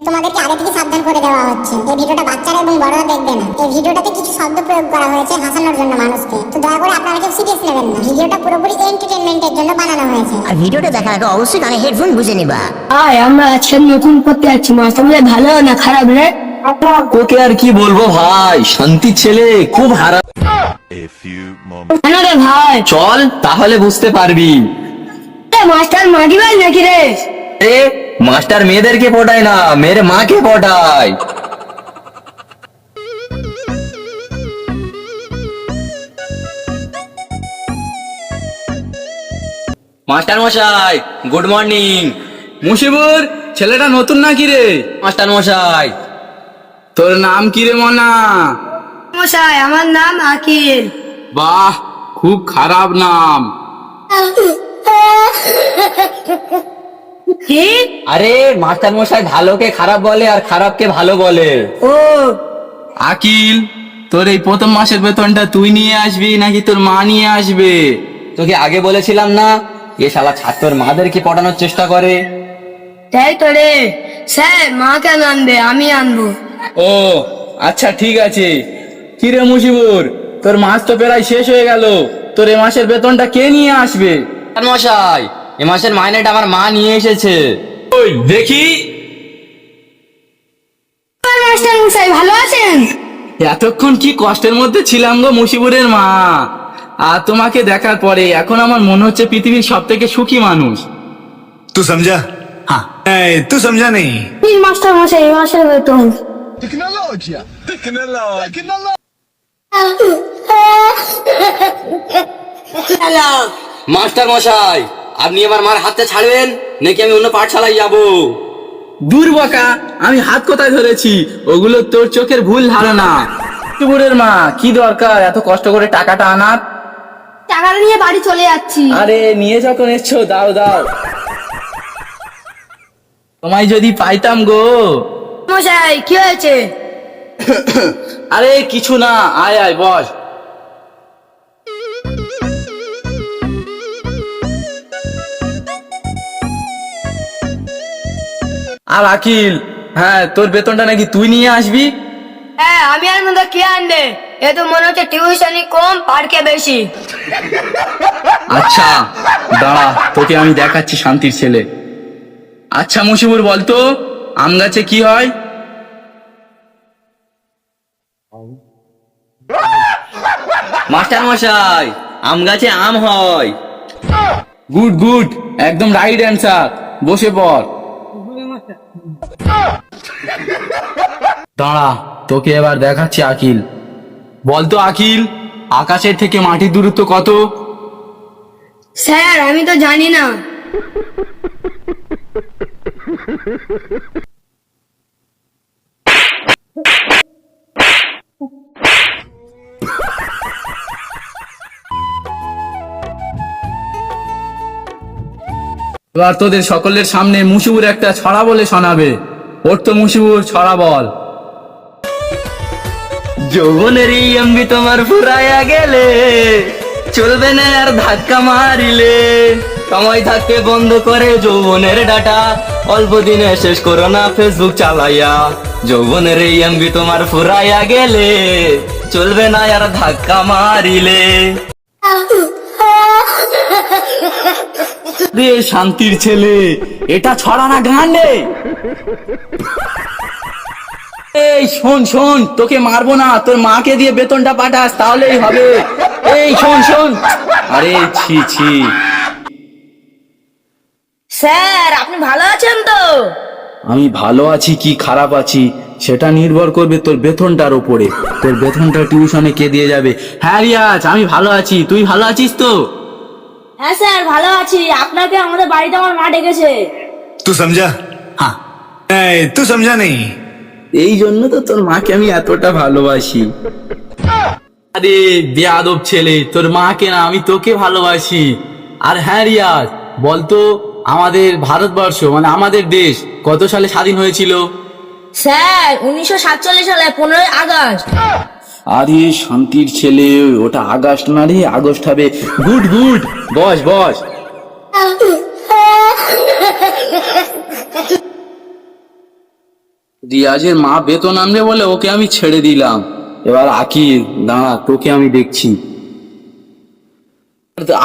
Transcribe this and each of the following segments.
তোমাদেরকে আগে থেকে সাবধান করে দেওয়া হচ্ছে, এই ভিডিওটা বাচ্চারা এবং বড়রা দেখবে না। এই ভিডিওটাতে কিছু শব্দ প্রয়োগ করা হয়েছে হাসানোর জন্য মানুষকে, তো দয়া করে আপনারা কেউ সিরিয়াস নেবেন না। ভিডিওটা পুরোপুরি এন্টারটেইনমেন্টের জন্য বানানো হয়েছে। আর ভিডিওটা দেখার আগে অবশ্যই কানে হেডফোন গুঁজে নিবা। আমরা আজকে নতুন করতে যাচ্ছি, মাস্টার ভালো না খারাপ রে? তোকে আর কি বলবো ভাই, শান্তির ছেলে খুব হারা। কেন রে ভাই? চল তাহলে বুঝতে পারবি। মাস্টার মাগি ভাই নাকি রে? এ মাস্টার মেয়েদেরকে পটায় না, মেয়ের মাকে পটায়। মাস্টার মশাই গুড মর্নিং। মুশিবুর, ছেলেটা নতুন নাকি রে? মাস্টার মশাই তোর নাম কি রে মনা? মশাই আমার নাম আকিল। বাহ, খুব খারাপ নাম। কি? আরে মাস্টার মশাই ভালোকে খারাপ বলে আর খারাপকে ভালো বলে। ও আকিল, তোর এই প্রথম মাসের বেতনটা তুই নিয়ে আসবি নাকি তোর মা নিয়ে আসবে? তোকে আগে বলেছিলাম না, এ শালা ছাত্রর মাদেরকে পটানোর চেষ্টা করে। তাই তো রে। স্যার মা কেন আনবে, আমি আনবো। ও আচ্ছা ঠিক আছে। কি রে মুশিবুর, তোর মাস তো প্রায় শেষ হয়ে গেল, তোর এ মাসের বেতনটা কে নিয়ে আসবে? মাস্টার মশাই এ মাসের মাইনেটা আমার মা নিয়ে এসেছে। ওই দেখি। মাস্টার মশাই ভালো আছেন? এতক্ষণ কি কষ্টের মধ্যে ছিলাম গো মুশিবুরের মা, আর তোমাকে দেখার পরে এখন আমার মনে হচ্ছে পৃথিবীর সব থেকে সুখী মানুষ। तू समझा? हाँ तू समझा नहीं। মাস্টার মশাই এই মাসের বেতন। মাস্টার মশাই আপনি আমার মার হাতে ছাড়বেন নাকি আমি অন্য পাঠশালায় যাব? দূর বকা, আমি হাত কোথায় ধরেছি? ওগুলো তোর চোখের ভুল ধারণা। মুশিবুরের মা, কি দরকার এত কষ্ট করে টাকাটা আনার? টাকাটা নিয়ে বাড়ি চলে যাচ্ছি। আরে নিয়ে যখন এসছো দাও দাও। তোমায় যদি পাইতাম গো। মশাই কি হয়েছে? আরে কিছু না, আয় আয় বস। আর আকিল, হ্যাঁ তোর বেতনটা নাকি তুই নিয়ে আসবি? হ্যাঁ আমি আর মতো কে আনবে? এ তো মনে হচ্ছে টিউশনি কম পার্কে বেশি। আচ্ছা দাঁড়া, তোকে আমি দেখাচ্ছি শান্তির ছেলে। আচ্ছা মুশিবুর বলতো, আম গাছে কি হয়? মাস্টার মশাই আম গাছে আম হয়। গুড গুড, একদম রাইট অ্যান্সার। বসে পড়। দাঁড়া, তোকে এবার দেখাচ্ছি আকিল। বলতো আকিল, আকাশের থেকে মাটির দূরত্ব কত? স্যার আমি তো জানি না। এবার তোদের সকলের সামনে মুশিবুর একটা ছড়া বলে শোনাবে। ওর তো মুশিবুর ছড়া বল। যৌবনের এই এমবি তোমার ফুরাইয়া গেলে চলবে না আর ধাক্কা মারিলে। সময় থাকতে বন্ধ করে যৌবনের ডাটা, অল্প দিনে শেষ করো না ফেসবুক চালাইয়া। যৌবনের এই এমবি তোমার ফুরাইয়া গেলে চলবে না আর ধাক্কা মারিলে। রে শান্তির ছেলে, এটা ছড়া না গান রে। এই শোন শোন, তোকে মারবো না, তোর মাকে দিয়ে বেতনটা পাঠাস তাহলেই হবে। এই শোন শোন। আরে ছি ছি। স্যার আপনি ভালো আছেন তো? আমি ভালো আছি কি খারাপ আছি সেটা নির্ভর করবে তোর বেতনটার উপরে। তোর বেতনটা টিউশনে কে দিয়ে যাবে? হ্যাঁ রিয়াজ, আমি ভালো আছি, তুই ভালো আছিস তো? হ্যাঁ স্যার ভালো আছি। আপনাকে আমাদের বাড়িতে আমার মা ডেকেছে। तू समझा? हाँ तू समझा नहीं। এই জন্য তো তোর মাকে আমি এতটা ভালোবাসি। আরে বেয়াদব ছেলে, তোর মাকে না আমি তোকে ভালোবাসি। আর হ্যাঁ রিয়াজ, বলতো আমাদের ভারতবর্ষ মানে আমাদের দেশ কত সালে স্বাধীন হয়েছিল? স্যার 1947 সালে 15ই আগস্ট। আরে শান্তির ছেলে, ওটা আগস্ট না রে, আগস্ট হবে। গুড গুড, বস বস। রিয়াজের মা বেতন আনবে বলে ওকে আমি ছেড়ে দিলাম। এবার আকিল, দাঁড়া, তোকে আমি দেখছি।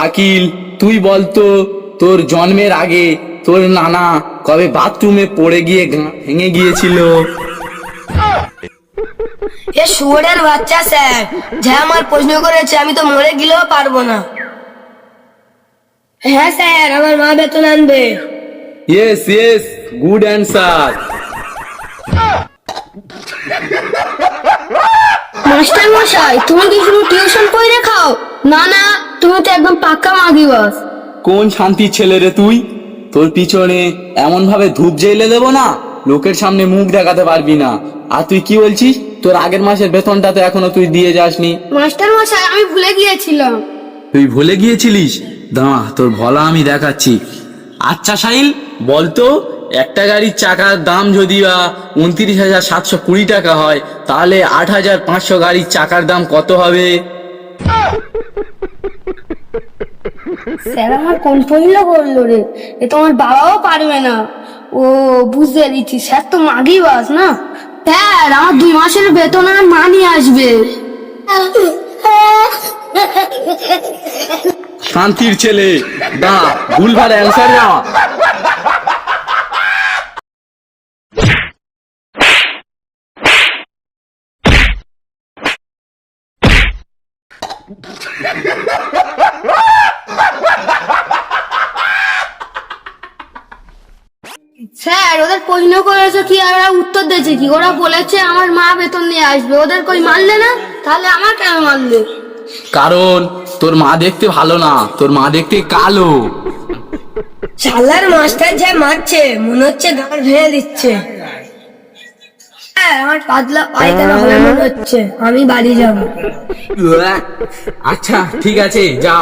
আকিল, তুই বলতো তোর জন্মের আগে তোর নানা কবে বাথরুমে পড়ে গিয়ে ভেঙে গিয়েছিল? এ শুয়োরের বাচ্চা স্যার, যা আমার প্রশ্ন করেছে আমি তো মরে গেলেও পারবো না। হ্যাঁ স্যার, আমার মা বেতন আনবে। Yes yes, good answer. Master মশাই, তুমি কি শুধু টিউশন পড়ে খাও? না না, তুমি তো একদম পাক্কা মাগি বাস। কোন শান্তির ছেলে রে তুই? তোর পিছনে এমন ভাবে ধূপ জ্বেলে দেবো না, লোকের সামনে মুখ দেখাতে পারবি না। আর তুই কি বলছিস? তোর আগের মাসের বেতনটা তো এখনো তুই দিয়ে যাসনি। মাস্টার মশাই, আমি ভুলে গিয়েছিলাম। তুই ভুলে গিয়েছিলিস? দাঁড়া, তোর ভলা আমি দেখাচ্ছি। আচ্ছা সাহিল, বলতো একটা গাড়ির চাকার দাম যদি 29,720 টাকা হয়, তাহলে 8,500 গাড়ির চাকার দাম কত হবে? স্যার, আমার কোন পড়লো বললো রে, এ তো আমার বাবাও পারবে না। ও বুঝতে দিচ্ছি, স্যার তো মাগি বাস না। স্যার, আমার 2 মাসের বেতন আর মা নিয়ে আসবে। শান্তির ছেলে, দাঁড়া, ভুলভাল অ্যান্সার না। স্যার, ওদের প্রশ্ন করেছে কি আর ওরা উত্তর দিয়েছে কি? ওরা বলেছে আমার মা বেতন নিয়ে আসবে। ওদের কই মানলে না, তাহলে আমার কেন মানলে? কারণ তোর মা দেখতে ভালো না, তোর মা দেখতে কালো। শালার মাস্টার যা মারছে, মনে হচ্ছে গাঁড় ভেঙে দিচ্ছে। আমার পাতলা পায়খানা হবে মনে হচ্ছে, আমি বাড়ি যাবো। আচ্ছা ঠিক আছে, যা।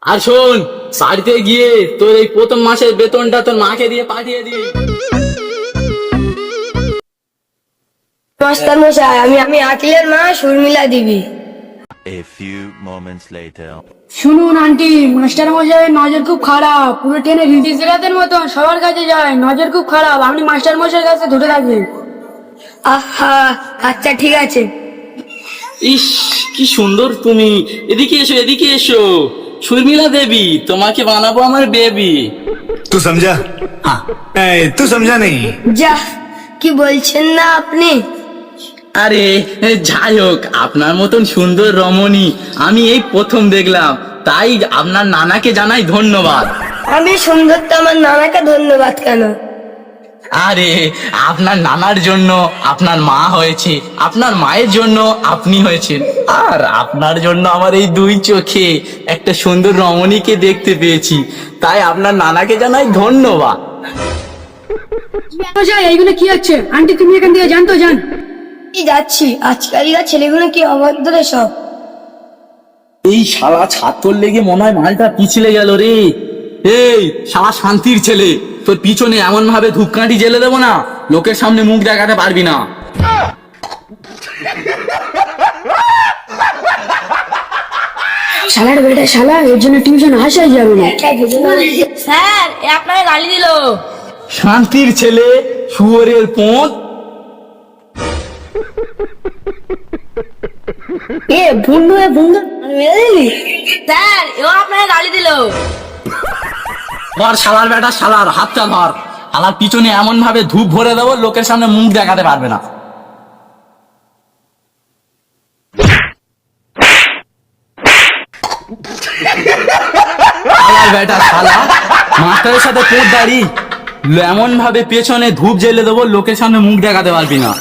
আর শোন, বাড়িতে গিয়ে তোর এই প্রথম মাসের বেতনটা তোর মাকে দিয়ে পাঠিয়ে দিবি। মাস্টার মশাই, আমি আকিলের মা শর্মিলা দিবি। A few moments later. শুনুন আন্টি, মাস্টার মশাইয়ের নজর খুব খারাপ, পুরো ট্রেনে রিটি সিরাতের মতন সবার কাছে যায়, নজর খুব খারাপ। আপনি মাস্টার মশাইয়ের কাছে ধরে থাকবেন। আহা, আচ্ছা ঠিক আছে। ইস, কি সুন্দর তুমি! এদিকে এসো, এদিকে এসো। শর্মিলা দেবী, তোমাকে বানাবো আমার বেবি। तू समझा? हाँ। तू समझा नहीं? যা, কি বলছেন না আপনি? আরে যাই হোক, আপনার মতন সুন্দর রমণী আমি এই প্রথম দেখলাম, তাই আপনার নানাকে জানাই ধন্যবাদ। আমি সুন্দর তো আমার নানাকে ধন্যবাদ কেন? আরে আপনার নানার জন্য আপনার মা হয়েছে, আপনার মায়ের জন্য আপনি হয়েছেন, আর আপনার জন্য আমার এই 2 চোখে একটা সুন্দর রমণীকে দেখতে পেয়েছি, তাই আপনার নানাকে জানাই ধন্যবাদ। মশাই, এইগুলো কি হচ্ছে? আন্টি তুমি এখান থেকে জানতো জান। কি যাচ্ছি, আজকালকার ছেলেগুলো কি অভদ্র সব। এই শালা ছাত্র লেগে মনে হয় মালটা পিছলে গেল রে। এই শালা শান্তির ছেলে, তোর পিছনে এমন ভাবে ধূপকাঠি জ্বেলে দেবো না, লোকের সামনে মুখ দেখাতে পারবি না। শালার বেটা শালা, এর জন্য টিউশন আসাই যাবে না। স্যার, এ আপনাকে গালি দিল। শান্তির ছেলে, শুয়োরের পোঁত। এ বন্ধু, মেরে দিলি। স্যার, এও আপনাকে গালি দিল। ধর শালার বেটা, শালার হাতটা ধর। শালার পিছনে এমন ভাবে ধূপ ভরে দেবো, লোকের সামনে মুখ দেখাতে পারবে না। শালার বেটা শালা, মাস্টারের সাথে পোঁত দাঁড়ি, এমন ভাবে পেছনে ধূপ জ্বেলে দেবো, লোকের সামনে মুখ দেখাতে পারবি না।